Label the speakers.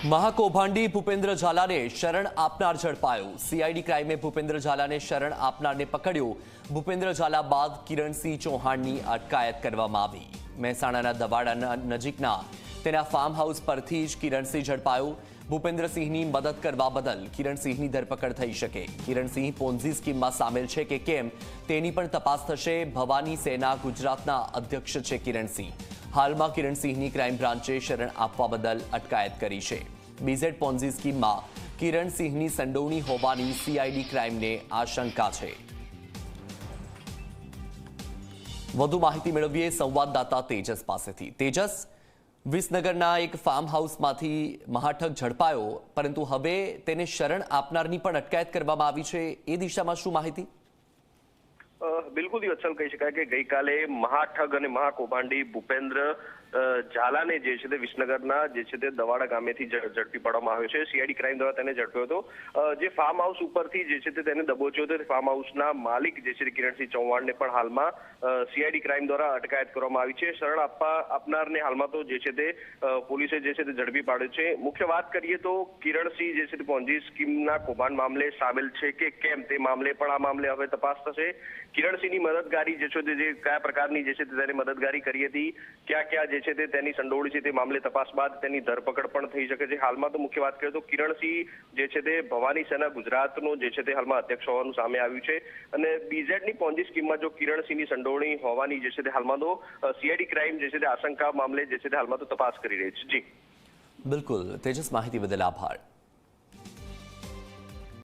Speaker 1: महाकौभांडी भूपेन्द्र झालाने शरण आपनार झड़पायो। सीआईडी क्राइमे भूपेन्द्र झालाने शरण आपनारने पकड्यो। भूपेन्द्र झाला बाद किरणसिंह चौहाणनी अटकायत करवामां आवी। મહેસાણાના દવાડા નજીકના તેના ફાર્મ હાઉસ પરથી જ કિરણસિંહ ઝડપાયો। ભૂપેન્દ્રસિંહની મદદ કરવા બદલ કિરણસિંહની ધરપકડ થઈ શકે। કિરણસિંહ પોન્ઝી સ્કીમમાં સામેલ છે કે કેમ તેની પણ તપાસ થશે। ભવાની સેના ગુજરાતના અધ્યક્ષ છે કિરણસિંહ। હાલમાં કિરણસિંહની ક્રાઇમ બ્રાન્ચે શરણ આપવા બદલ અટકાયત કરી છે। બીઝેડ પોન્ઝી સ્કીમમાં કિરણસિંહની સંડોવણી હોવાની સીઆઈડી ક્રાઇમને આશંકા છે। વધુ માહિતી મેળવીએ સંવાદદાતા તેજસ પાસેથી। તેજસ, વિસનગરના એક ફાર્મ હાઉસમાંથી મહાઠગ ઝડપાયો, પરંતુ હવે તેને શરણ આપનારની પણ અટકાયત કરવામાં આવી છે। એ દિશામાં શું માહિતી?
Speaker 2: બિલકુલ વત્સલ, કહી શકાય કે ગઈકાલે મહાઠગ અને મહાકૌભાંડી ભૂપેન્દ્ર ઝાલાને જે છે તે વિસનગરના જે છે તે દવાડા ગામેથી ઝડપી પાડવામાં આવ્યો છે। સીઆઈડી ક્રાઇમ દ્વારા તેને ઝડપ્યો હતો। જે ફાર્મ હાઉસ ઉપરથી જે છે તે તેને દબોચ્યો હતો, ફાર્મ હાઉસના માલિક જે છે કિરણસિંહ ચૌહાણને પણ હાલમાં સીઆઈડી ક્રાઇમ દ્વારા અટકાયત કરવામાં આવી છે। શરણ આપનારને હાલમાં તો જે છે તે પોલીસે જે છે તે ઝડપી પાડ્યો છે। મુખ્ય વાત કરીએ તો કિરણસિંહ જે છે તે પોન્જી સ્કીમના કૌભાંડ મામલે સામેલ છે કે કેમ તે મામલે પણ આ મામલે હવે તપાસ થશે। કિરણસિંહની મદદગારી જે છે તે કયા પ્રકારની જે છે તેને મદદગારી કરી હતી, ક્યાં ક્યાં જે છે તે તેની સંડોવણી છે તે મામલે તપાસ બાદ તેની ધરપકડ પણ થઈ શકે છે। હાલમાં તો મુખ્ય વાત કરીએ તો કિરણસિંહ જે છે તે ભવાની સેના ગુજરાતનો જે છે તે હાલમાં અધ્યક્ષ હોવાનું સામે આવ્યું છે। અને બીઝેડની પોન્જી સ્કીમમાં જો કિરણસિંહની સંડોવણી હોવાની જે છે તે હાલમાં તો સીઆઈડી ક્રાઇમ જે છે તે આશંકા મામલે જે છે તે હાલમાં તો તપાસ કરી રહી છે। જી
Speaker 1: બિલકુલ તેજસ, માહિતી બદલ આભાર।